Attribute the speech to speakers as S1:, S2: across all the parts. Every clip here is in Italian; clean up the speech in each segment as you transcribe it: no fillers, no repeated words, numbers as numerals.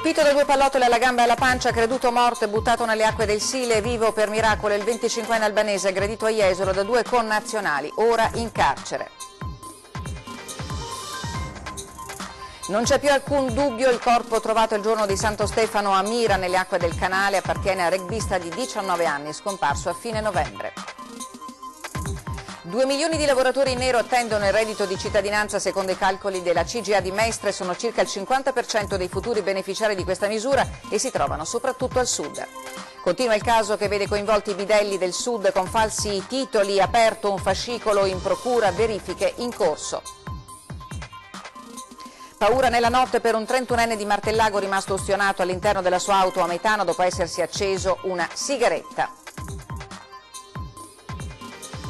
S1: Colpito da 2 pallottole alla gamba e alla pancia, creduto morto e buttato nelle acque del Sile, vivo per miracolo il 25enne albanese aggredito a Jesolo da 2 connazionali, ora in carcere. Non c'è più alcun dubbio, il corpo trovato il giorno di Santo Stefano a Mira nelle acque del canale appartiene al rugbista di 19 anni, scomparso a fine novembre. 2 milioni di lavoratori in nero attendono il reddito di cittadinanza secondo i calcoli della CGIA di Mestre, sono circa il 50% dei futuri beneficiari di questa misura e si trovano soprattutto al sud. Continua il caso che vede coinvolti i bidelli del sud con falsi titoli, aperto un fascicolo in procura, verifiche in corso. Paura nella notte per un 31enne di Martellago rimasto ustionato all'interno della sua auto a metano dopo essersi acceso una sigaretta.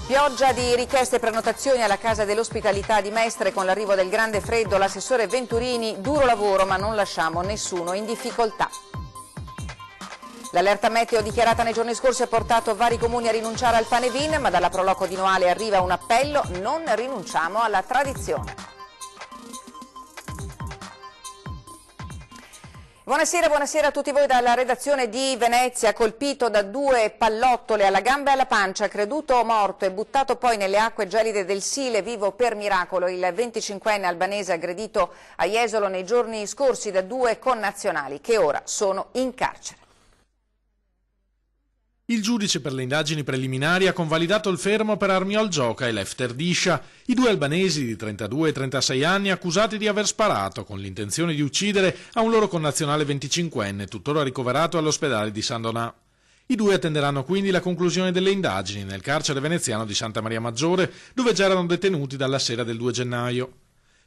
S1: Pioggia di richieste e prenotazioni alla Casa dell'Ospitalità di Mestre con l'arrivo del grande freddo, l'assessore Venturini, duro lavoro ma non lasciamo nessuno in difficoltà. L'allerta meteo dichiarata nei giorni scorsi ha portato vari comuni a rinunciare al pane-vin, ma dalla Proloco di Noale arriva un appello: non rinunciamo alla tradizione. Buonasera a tutti voi dalla redazione di Venezia. Colpito da 2 pallottole alla gamba e alla pancia, creduto morto e buttato poi nelle acque gelide del Sile, vivo per miracolo il 25enne albanese aggredito a Jesolo nei giorni scorsi da 2 connazionali che ora sono in carcere.
S2: Il giudice per le indagini preliminari ha convalidato il fermo per Armiol Gioca e Lefter Discia, i 2 albanesi di 32 e 36 anni accusati di aver sparato con l'intenzione di uccidere a un loro connazionale 25enne, tuttora ricoverato all'ospedale di San Donà. I 2 attenderanno quindi la conclusione delle indagini nel carcere veneziano di Santa Maria Maggiore, dove già erano detenuti dalla sera del 2 gennaio.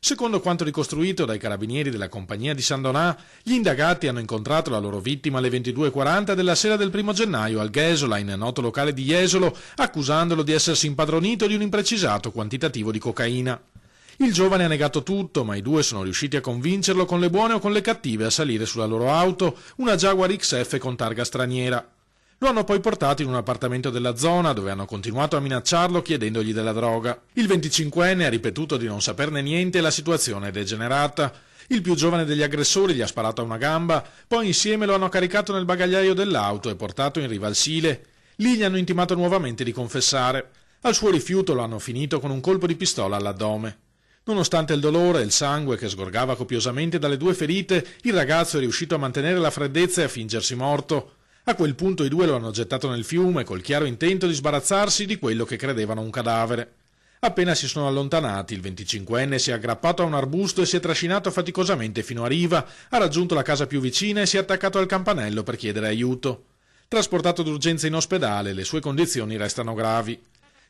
S2: Secondo quanto ricostruito dai carabinieri della compagnia di San Donà, gli indagati hanno incontrato la loro vittima alle 22:40 della sera del 1 gennaio al Gasoline, noto locale di Jesolo, accusandolo di essersi impadronito di un imprecisato quantitativo di cocaina. Il giovane ha negato tutto, ma i 2 sono riusciti a convincerlo con le buone o con le cattive a salire sulla loro auto, una Jaguar XF con targa straniera. Lo hanno poi portato in un appartamento della zona, dove hanno continuato a minacciarlo chiedendogli della droga. Il 25enne ha ripetuto di non saperne niente e la situazione è degenerata. Il più giovane degli aggressori gli ha sparato a una gamba, poi insieme lo hanno caricato nel bagagliaio dell'auto e portato in riva al Sile. Lì gli hanno intimato nuovamente di confessare. Al suo rifiuto lo hanno finito con un colpo di pistola all'addome. Nonostante il dolore e il sangue che sgorgava copiosamente dalle 2 ferite, il ragazzo è riuscito a mantenere la freddezza e a fingersi morto. A quel punto i 2 lo hanno gettato nel fiume col chiaro intento di sbarazzarsi di quello che credevano un cadavere. Appena si sono allontanati, il 25enne si è aggrappato a un arbusto e si è trascinato faticosamente fino a riva, ha raggiunto la casa più vicina e si è attaccato al campanello per chiedere aiuto. Trasportato d'urgenza in ospedale, le sue condizioni restano gravi.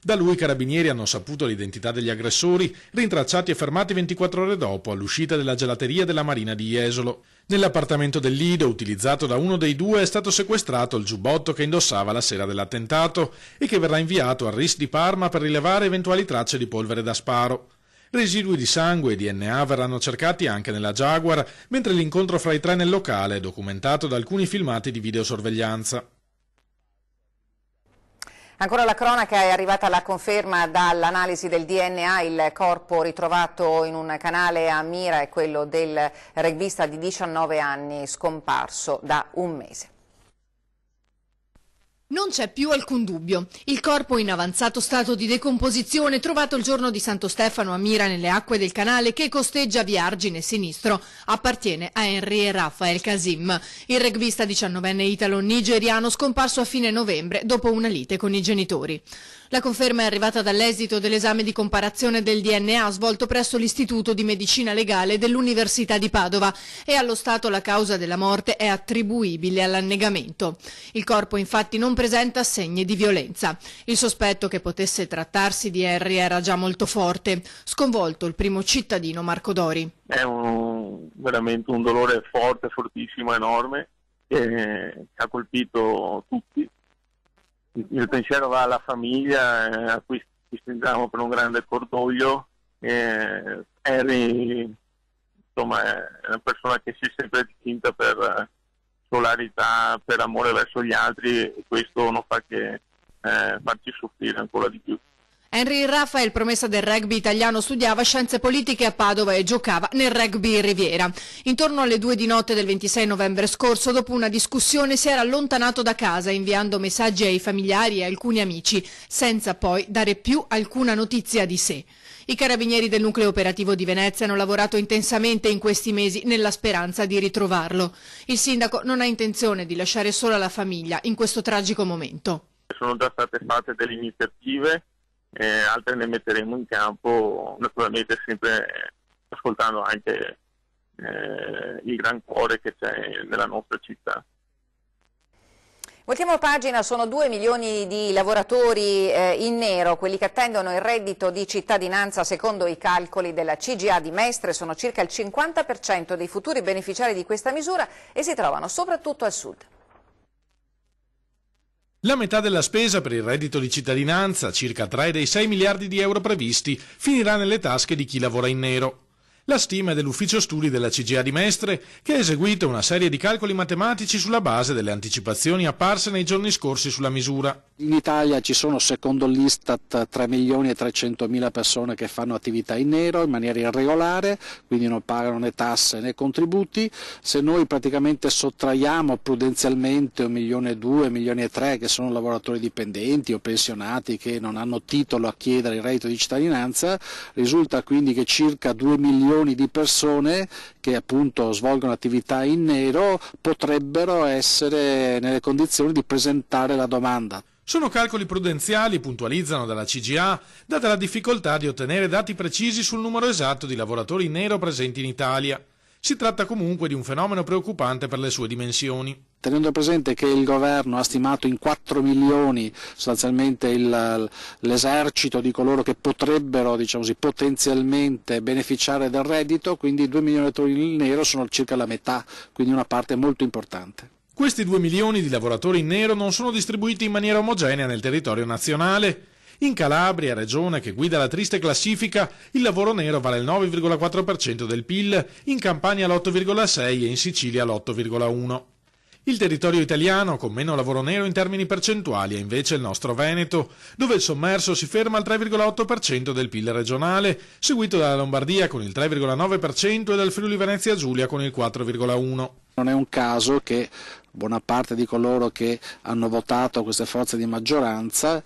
S2: Da lui i carabinieri hanno saputo l'identità degli aggressori, rintracciati e fermati 24 ore dopo all'uscita della gelateria della Marina di Jesolo. Nell'appartamento del Lido, utilizzato da uno dei 2, è stato sequestrato il giubbotto che indossava la sera dell'attentato e che verrà inviato al RIS di Parma per rilevare eventuali tracce di polvere da sparo. Residui di sangue e DNA verranno cercati anche nella Jaguar, mentre l'incontro fra i 3 nel locale è documentato da alcuni filmati di videosorveglianza.
S1: Ancora la cronaca, è arrivata la conferma dall'analisi del DNA, il corpo ritrovato in un canale a Mira è quello del rugbista di 19 anni scomparso da un mese.
S3: Non c'è più alcun dubbio. Il corpo in avanzato stato di decomposizione trovato il giorno di Santo Stefano a Mira nelle acque del canale che costeggia via Argine Sinistro appartiene a Henry e Rafael Kasim, il rugbista 19enne italo-nigeriano scomparso a fine novembre dopo una lite con i genitori. La conferma è arrivata dall'esito dell'esame di comparazione del DNA svolto presso l'Istituto di Medicina Legale dell'Università di Padova e allo stato la causa della morte è attribuibile all'annegamento. Il corpo infatti non presenta segni di violenza. Il sospetto che potesse trattarsi di Henry era già molto forte. Sconvolto il primo cittadino Marco Dori.
S4: È veramente un dolore forte, fortissimo, enorme, che ha colpito tutti. Il pensiero va alla famiglia, a cui ci stringiamo per un grande cordoglio. Henry, insomma, è una persona che si è sempre distinta per solarità, per amore verso gli altri, e questo non fa che farci soffrire ancora di più.
S3: Henry Raffael, promessa del rugby italiano, studiava scienze politiche a Padova e giocava nel rugby Riviera. Intorno alle 2 di notte del 26 novembre scorso, dopo una discussione, si era allontanato da casa inviando messaggi ai familiari e alcuni amici, senza poi dare più alcuna notizia di sé. I carabinieri del nucleo operativo di Venezia hanno lavorato intensamente in questi mesi nella speranza di ritrovarlo. Il sindaco non ha intenzione di lasciare sola la famiglia in questo tragico momento.
S4: Sono già state fatte delle iniziative, altre ne metteremo in campo, naturalmente sempre ascoltando anche il gran cuore che c'è nella nostra città.
S1: Voltiamo pagina, sono 2 milioni di lavoratori in nero, quelli che attendono il reddito di cittadinanza secondo i calcoli della CGA di Mestre, sono circa il 50% dei futuri beneficiari di questa misura e si trovano soprattutto al sud.
S2: La metà della spesa per il reddito di cittadinanza, circa 3 dei 6 miliardi di euro previsti, finirà nelle tasche di chi lavora in nero. La stima è dell'ufficio studi della CGA di Mestre, che ha eseguito una serie di calcoli matematici sulla base delle anticipazioni apparse nei giorni scorsi sulla misura.
S5: In Italia ci sono, secondo l'Istat, 3.300.000 persone che fanno attività in nero in maniera irregolare, quindi non pagano né tasse né contributi. Se noi praticamente sottraiamo prudenzialmente 1.200.000, 1.300.000 che sono lavoratori dipendenti o pensionati che non hanno titolo a chiedere il reddito di cittadinanza, risulta quindi che circa 2 milioni di persone che appunto svolgono attività in nero potrebbero essere nelle condizioni di presentare la domanda.
S2: Sono calcoli prudenziali, puntualizzano dalla CGA, data la difficoltà di ottenere dati precisi sul numero esatto di lavoratori in nero presenti in Italia. Si tratta comunque di un fenomeno preoccupante per le sue dimensioni.
S5: Tenendo presente che il governo ha stimato in 4 milioni sostanzialmente l'esercito di coloro che potrebbero, diciamo così, potenzialmente beneficiare del reddito, quindi 2 milioni di lavoratori in nero sono circa la metà, quindi una parte molto importante.
S2: Questi 2 milioni di lavoratori in nero non sono distribuiti in maniera omogenea nel territorio nazionale. In Calabria, regione che guida la triste classifica, il lavoro nero vale il 9,4% del PIL, in Campania l'8,6% e in Sicilia l'8,1%. Il territorio italiano con meno lavoro nero in termini percentuali è invece il nostro Veneto, dove il sommerso si ferma al 3,8% del PIL regionale, seguito dalla Lombardia con il 3,9% e dal Friuli Venezia Giulia con il 4,1%.
S5: Non è un caso che buona parte di coloro che hanno votato queste forze di maggioranza,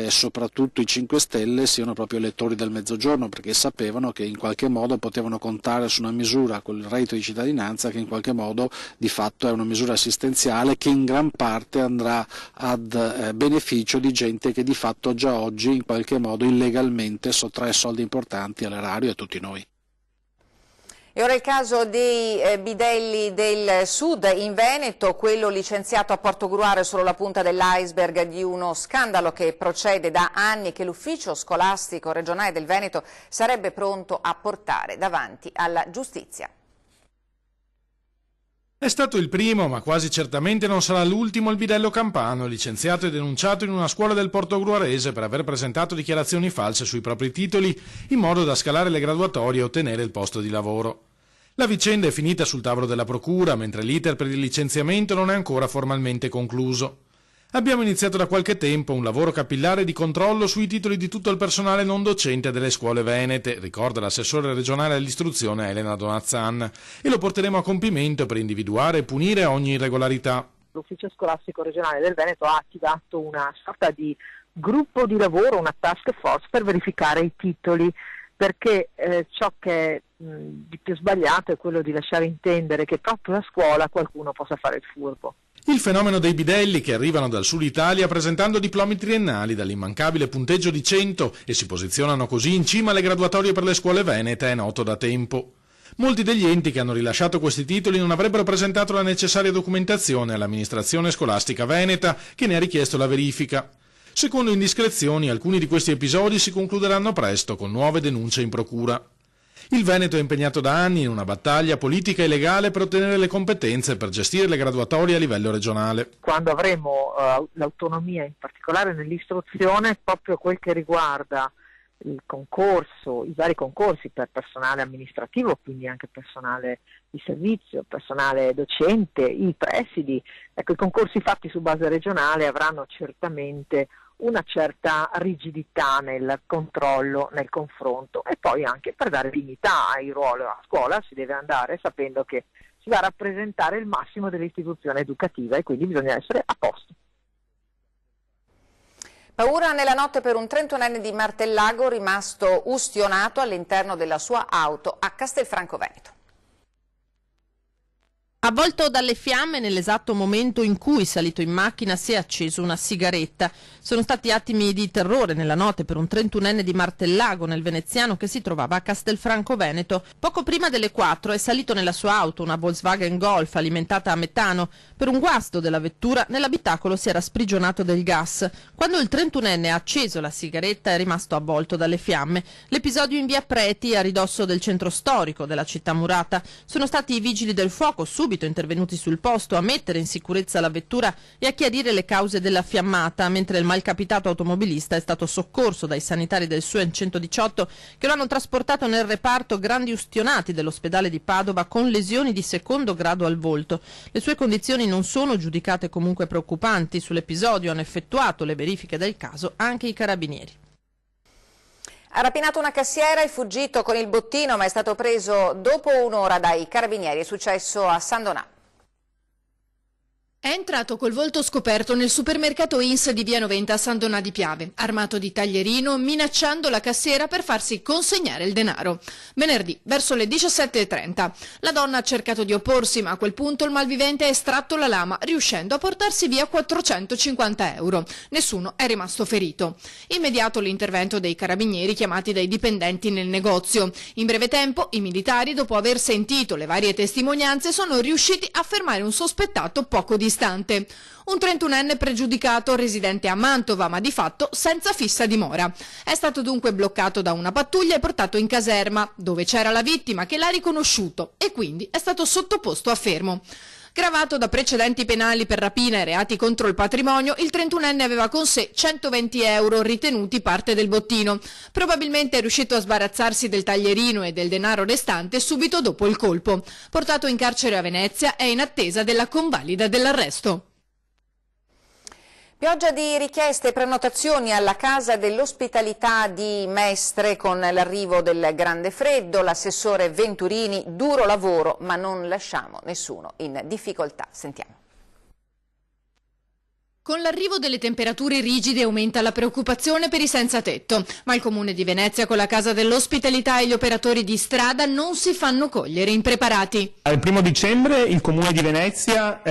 S5: soprattutto i 5 Stelle, siano proprio elettori del Mezzogiorno, perché sapevano che in qualche modo potevano contare su una misura con il reddito di cittadinanza che in qualche modo di fatto è una misura assistenziale che in gran parte andrà ad beneficio di gente che di fatto già oggi in qualche modo illegalmente sottrae soldi importanti all'erario e a tutti noi.
S1: E ora il caso dei bidelli del sud in Veneto, quello licenziato a Portogruaro è solo la punta dell'iceberg di uno scandalo che procede da anni e che l'ufficio scolastico regionale del Veneto sarebbe pronto a portare davanti alla giustizia.
S2: È stato il primo, ma quasi certamente non sarà l'ultimo, il bidello campano, licenziato e denunciato in una scuola del portogruarese per aver presentato dichiarazioni false sui propri titoli, in modo da scalare le graduatorie e ottenere il posto di lavoro. La vicenda è finita sul tavolo della procura, mentre l'iter per il licenziamento non è ancora formalmente concluso. Abbiamo iniziato da qualche tempo un lavoro capillare di controllo sui titoli di tutto il personale non docente delle scuole venete, ricorda l'assessore regionale all'istruzione Elena Donazzan, e lo porteremo a compimento per individuare e punire ogni irregolarità.
S6: L'ufficio scolastico regionale del Veneto ha attivato una sorta di gruppo di lavoro, una task force per verificare i titoli, perché ciò che è di più sbagliato è quello di lasciare intendere che proprio a scuola qualcuno possa fare il furbo.
S2: Il fenomeno dei bidelli che arrivano dal sud Italia presentando diplomi triennali dall'immancabile punteggio di 100 e si posizionano così in cima alle graduatorie per le scuole venete è noto da tempo. Molti degli enti che hanno rilasciato questi titoli non avrebbero presentato la necessaria documentazione all'amministrazione scolastica veneta che ne ha richiesto la verifica. Secondo indiscrezioni, alcuni di questi episodi si concluderanno presto con nuove denunce in procura. Il Veneto è impegnato da anni in una battaglia politica e legale per ottenere le competenze per gestire le graduatorie a livello regionale.
S6: Quando avremo l'autonomia, in particolare nell'istruzione, proprio quel che riguarda il concorso, i vari concorsi per personale amministrativo, quindi anche personale di servizio, personale docente, i presidi, ecco, i concorsi fatti su base regionale avranno certamente una certa rigidità nel controllo, nel confronto, e poi anche per dare dignità al ruolo. A scuola si deve andare sapendo che si va a rappresentare il massimo dell'istituzione educativa e quindi bisogna essere a posto.
S1: Paura nella notte per un 31enne di Martellago rimasto ustionato all'interno della sua auto a Castelfranco Veneto.
S7: Avvolto dalle fiamme nell'esatto momento in cui, salito in macchina, si è acceso una sigaretta. Sono stati attimi di terrore nella notte per un 31enne di Martellago, nel veneziano, che si trovava a Castelfranco Veneto. Poco prima delle 4 è salito nella sua auto, una Volkswagen Golf alimentata a metano. Per un guasto della vettura, nell'abitacolo si era sprigionato del gas. Quando il 31enne ha acceso la sigaretta è rimasto avvolto dalle fiamme. L'episodio in via Preti, a ridosso del centro storico della città murata. Sono stati i vigili del fuoco subito intervenuti sul posto a mettere in sicurezza la vettura e a chiarire le cause della fiammata, mentre il malcapitato automobilista è stato soccorso dai sanitari del SUEN 118 che lo hanno trasportato nel reparto grandi ustionati dell'ospedale di Padova con lesioni di secondo grado al volto. Le sue condizioni non sono giudicate comunque preoccupanti. Sull'episodio hanno effettuato le verifiche del caso anche i carabinieri.
S1: Ha rapinato una cassiera e fuggito con il bottino, ma è stato preso dopo un'ora dai carabinieri. È successo a San Donà.
S3: È entrato col volto scoperto nel supermercato Ins di Via Noventa a San Donà di Piave, armato di taglierino, minacciando la cassiera per farsi consegnare il denaro. Venerdì, verso le 17:30. La donna ha cercato di opporsi, ma a quel punto il malvivente ha estratto la lama, riuscendo a portarsi via 450 euro. Nessuno è rimasto ferito. Immediato l'intervento dei carabinieri chiamati dai dipendenti nel negozio. In breve tempo, i militari, dopo aver sentito le varie testimonianze, sono riusciti a fermare un sospettato poco distante. Un 31enne pregiudicato residente a Mantova, ma di fatto senza fissa dimora. È stato dunque bloccato da una pattuglia e portato in caserma, dove c'era la vittima che l'ha riconosciuto e quindi è stato sottoposto a fermo. Gravato da precedenti penali per rapina e reati contro il patrimonio, il 31enne aveva con sé 120 euro ritenuti parte del bottino. Probabilmente è riuscito a sbarazzarsi del taglierino e del denaro restante subito dopo il colpo. Portato in carcere a Venezia, è in attesa della convalida dell'arresto.
S1: Pioggia di richieste e prenotazioni alla Casa dell'Ospitalità di Mestre con l'arrivo del grande freddo. L'assessore Venturini: duro lavoro ma non lasciamo nessuno in difficoltà. Sentiamo.
S3: Con l'arrivo delle temperature rigide aumenta la preoccupazione per i senza tetto, ma il Comune di Venezia con la Casa dell'Ospitalità e gli operatori di strada non si fanno cogliere impreparati.
S8: Al 1° dicembre il Comune di Venezia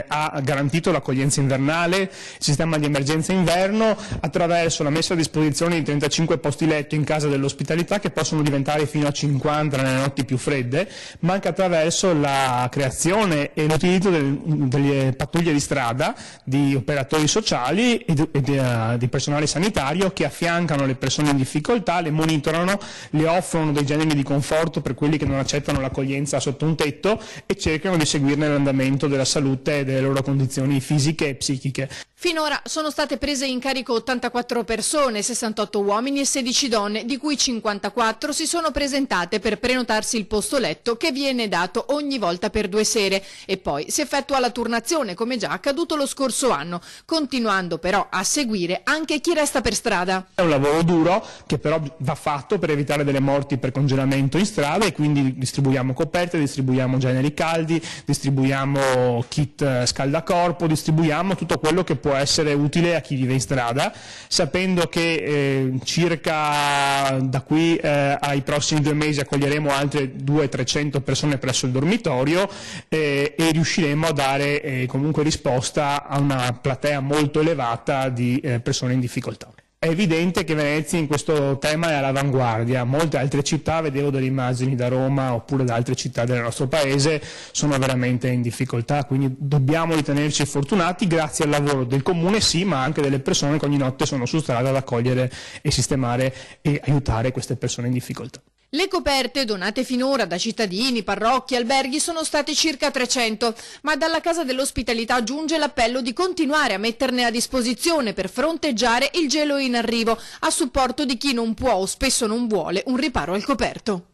S8: ha garantito l'accoglienza invernale, il sistema di emergenza inverno, attraverso la messa a disposizione di 35 posti letto in Casa dell'Ospitalità, che possono diventare fino a 50 nelle notti più fredde, ma anche attraverso la creazione e l'utilizzo delle pattuglie di strada, di operatori sociali e di personale sanitario che affiancano le persone in difficoltà, le monitorano, le offrono dei generi di conforto per quelli che non accettano l'accoglienza sotto un tetto e cercano di seguirne l'andamento della salute e delle loro condizioni fisiche e psichiche.
S3: Finora sono state prese in carico 84 persone, 68 uomini e 16 donne, di cui 54 si sono presentate per prenotarsi il posto letto che viene dato ogni volta per 2 sere e poi si effettua la turnazione come già accaduto lo scorso anno, continuando però a seguire anche chi resta per strada.
S8: È un lavoro duro che però va fatto per evitare delle morti per congelamento in strada e quindi distribuiamo coperte, distribuiamo generi caldi, distribuiamo kit scaldacorpo, distribuiamo tutto quello che può essere utile a chi vive in strada, sapendo che circa da qui ai prossimi 2 mesi accoglieremo altre 200-300 persone presso il dormitorio e riusciremo a dare comunque risposta a una platea molto elevata di persone in difficoltà. È evidente che Venezia in questo tema è all'avanguardia. Molte altre città, vedevo delle immagini da Roma oppure da altre città del nostro paese, sono veramente in difficoltà, quindi dobbiamo ritenerci fortunati grazie al lavoro del Comune, sì, ma anche delle persone che ogni notte sono su strada ad accogliere e sistemare e aiutare queste persone in difficoltà.
S3: Le coperte donate finora da cittadini, parrocchie, alberghi sono state circa 300, ma dalla Casa dell'Ospitalità giunge l'appello di continuare a metterne a disposizione per fronteggiare il gelo in arrivo, a supporto di chi non può o spesso non vuole un riparo al coperto.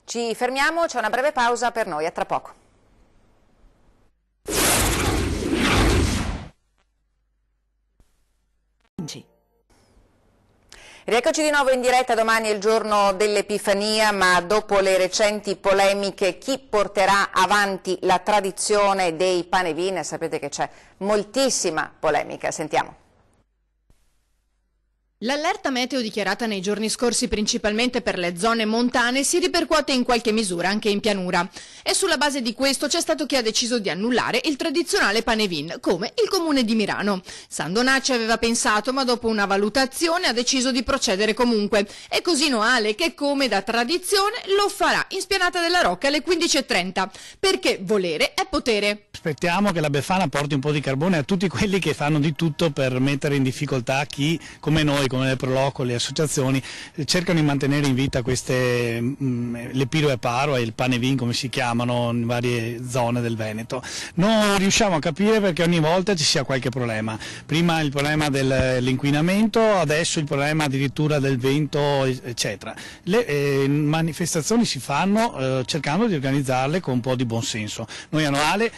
S1: Ci fermiamo, c'è una breve pausa per noi, a tra poco. Rieccoci di nuovo in diretta. Domani è il giorno dell'Epifania, ma dopo le recenti polemiche, chi porterà avanti la tradizione dei panevin? Sapete che c'è moltissima polemica, sentiamo.
S3: L'allerta meteo dichiarata nei giorni scorsi principalmente per le zone montane si ripercuote in qualche misura anche in pianura e sulla base di questo c'è stato chi ha deciso di annullare il tradizionale panevin, come il comune di Mirano. San Donaggio aveva pensato, ma dopo una valutazione ha deciso di procedere comunque, e così Noale, che come da tradizione lo farà in Spianata della Rocca alle 15:30, perché volere è potere.
S9: Aspettiamo che la Befana porti un po' di carbone a tutti quelli che fanno di tutto per mettere in difficoltà chi, come noi, come le Proloco, le associazioni, cercano di mantenere in vita queste, le Piro e Paro e il Panevin, come si chiamano in varie zone del Veneto. Non riusciamo a capire perché ogni volta ci sia qualche problema. Prima il problema dell'inquinamento, adesso il problema addirittura del vento, eccetera. Le manifestazioni si fanno cercando di organizzarle con un po' di buonsenso. Noi a Noale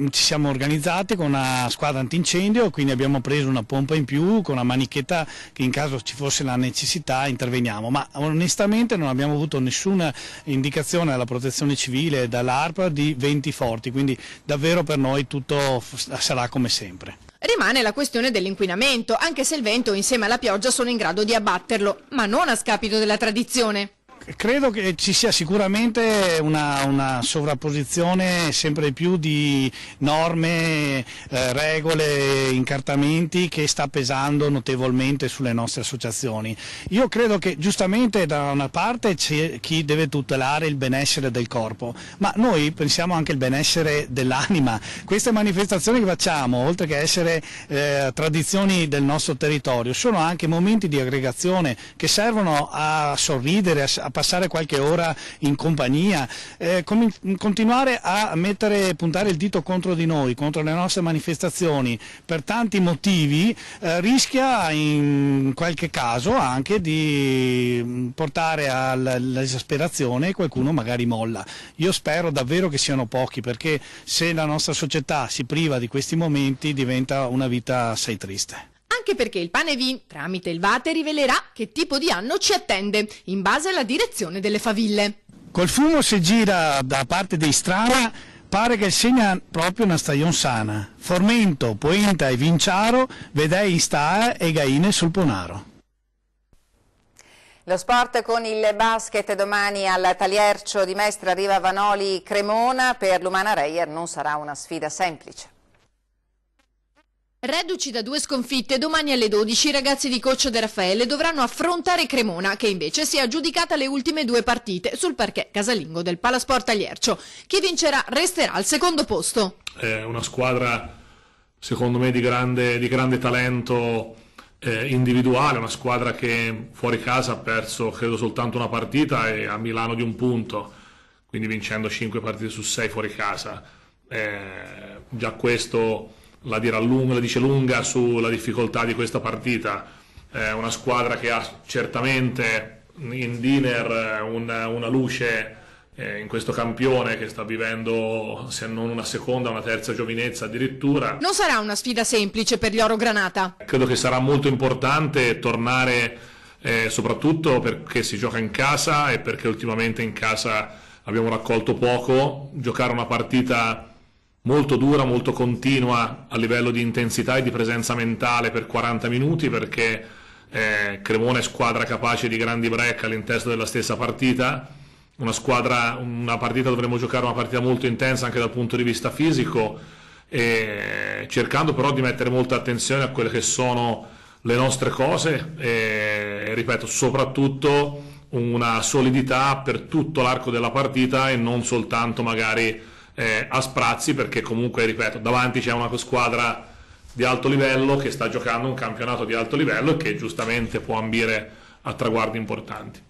S9: ci siamo organizzati con una squadra antincendio, quindi abbiamo preso una pompa in più con una manichetta che in caso ci fosse la necessità interveniamo, ma onestamente non abbiamo avuto nessuna indicazione dalla protezione civile e dall'ARPA di venti forti, quindi davvero per noi tutto sarà come sempre.
S3: Rimane la questione dell'inquinamento, anche se il vento insieme alla pioggia sono in grado di abbatterlo, ma non a scapito della tradizione.
S9: Credo che ci sia sicuramente una sovrapposizione sempre di più di norme, regole, incartamenti che sta pesando notevolmente sulle nostre associazioni. Io credo che giustamente da una parte c'è chi deve tutelare il benessere del corpo, ma noi pensiamo anche al benessere dell'anima. Queste manifestazioni che facciamo, oltre che essere tradizioni del nostro territorio, sono anche momenti di aggregazione che servono a sorridere, a passare qualche ora in compagnia, continuare a puntare il dito contro di noi, contro le nostre manifestazioni per tanti motivi, rischia in qualche caso anche di portare all'esasperazione e qualcuno magari molla. Io spero davvero che siano pochi, perché se la nostra società si priva di questi momenti diventa una vita assai triste.
S3: Anche perché il Panevin, tramite il Vate, rivelerà che tipo di anno ci attende, in base alla direzione delle faville.
S9: Col fumo si gira da parte di Strana, pare che segna proprio una stagione sana. Formento, Poenta e Vinciaro, vedei in sta e Gaine sul Ponaro.
S1: Lo sport con il basket domani al Taliercio di Mestre, arriva Vanoli Cremona. Per l'Umana Reyer non sarà una sfida semplice.
S3: Reduci da 2 sconfitte, domani alle 12 i ragazzi di coach De Raffaele dovranno affrontare Cremona, che invece si è aggiudicata le ultime 2 partite sul parquet casalingo del Palasport Taliercio. Chi vincerà resterà al secondo posto.
S10: È una squadra secondo me di grande talento individuale, una squadra che fuori casa ha perso credo soltanto una partita e a Milano di 1 punto, quindi vincendo 5 partite su 6 fuori casa. Già questo la dice lunga sulla difficoltà di questa partita. È una squadra che ha certamente in Diner una luce in questo campione che sta vivendo, se non una seconda, una terza giovinezza addirittura.
S3: Non sarà una sfida semplice per gli Orogranata.
S10: Credo che sarà molto importante tornare, soprattutto perché si gioca in casa e perché ultimamente in casa abbiamo raccolto poco, giocare una partita molto dura, molto continua a livello di intensità e di presenza mentale per 40 minuti, perché Cremona è squadra capace di grandi break all'interno della stessa partita. Una partita dovremo giocare una partita molto intensa anche dal punto di vista fisico, cercando però di mettere molta attenzione a quelle che sono le nostre cose e ripeto, soprattutto una solidità per tutto l'arco della partita e non soltanto magari a sprazzi, perché comunque ripeto, davanti c'è una squadra di alto livello che sta giocando un campionato di alto livello e che giustamente può ambire a traguardi importanti.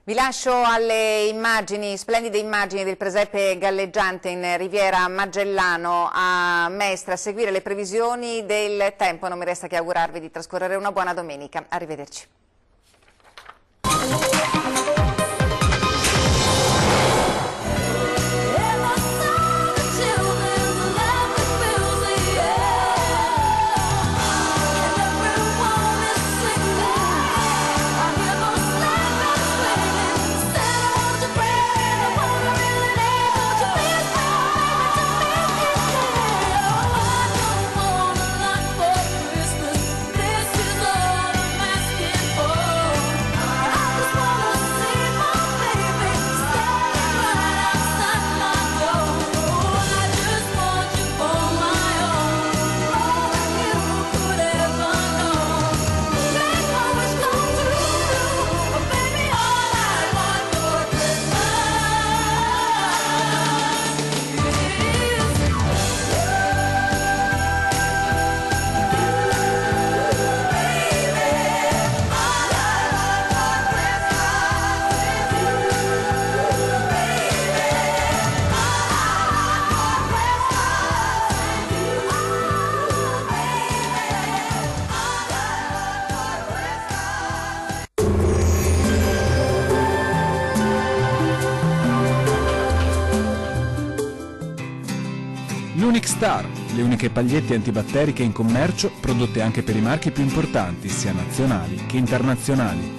S1: Vi lascio alle immagini, splendide immagini del presepe galleggiante in Riviera Magellano a Mestre, a seguire le previsioni del tempo. Non mi resta che augurarvi di trascorrere una buona domenica. Arrivederci.
S11: L'Unic Star, le uniche pagliette antibatteriche in commercio prodotte anche per i marchi più importanti, sia nazionali che internazionali.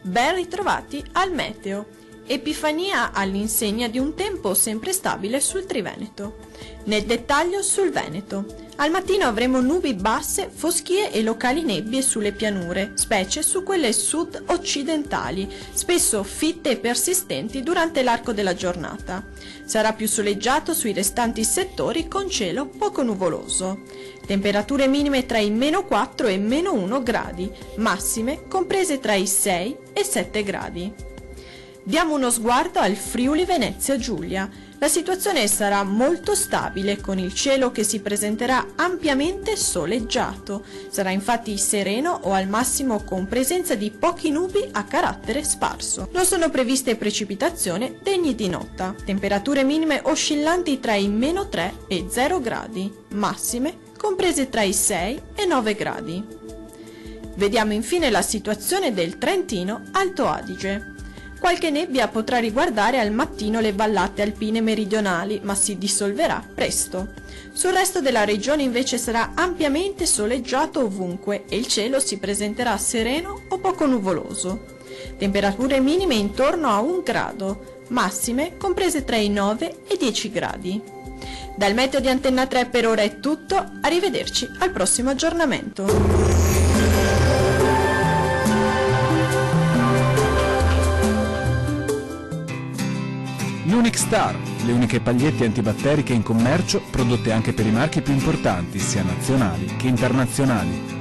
S12: Ben ritrovati al meteo. Epifania all'insegna di un tempo sempre stabile sul Triveneto. Nel dettaglio sul Veneto. Al mattino avremo nubi basse, foschie e locali nebbie sulle pianure, specie su quelle sud-occidentali, spesso fitte e persistenti durante l'arco della giornata. Sarà più soleggiato sui restanti settori con cielo poco nuvoloso. Temperature minime tra i -4 e -1 gradi, massime comprese tra i 6 e 7 gradi. Diamo uno sguardo al Friuli Venezia Giulia. La situazione sarà molto stabile con il cielo che si presenterà ampiamente soleggiato. Sarà infatti sereno o al massimo con presenza di pochi nubi a carattere sparso. Non sono previste precipitazioni degni di nota. Temperature minime oscillanti tra i -3 e 0 gradi, massime comprese tra i 6 e 9 gradi. Vediamo infine la situazione del Trentino Alto Adige. Qualche nebbia potrà riguardare al mattino le vallate alpine meridionali, ma si dissolverà presto. Sul resto della regione invece sarà ampiamente soleggiato ovunque e il cielo si presenterà sereno o poco nuvoloso. Temperature minime intorno a 1 grado, massime comprese tra i 9 e 10 gradi. Dal meteo di Antenna 3 per ora è tutto, arrivederci al prossimo aggiornamento.
S11: L'Unic Star, le uniche pagliette antibatteriche in commercio prodotte anche per i marchi più importanti, sia nazionali che internazionali.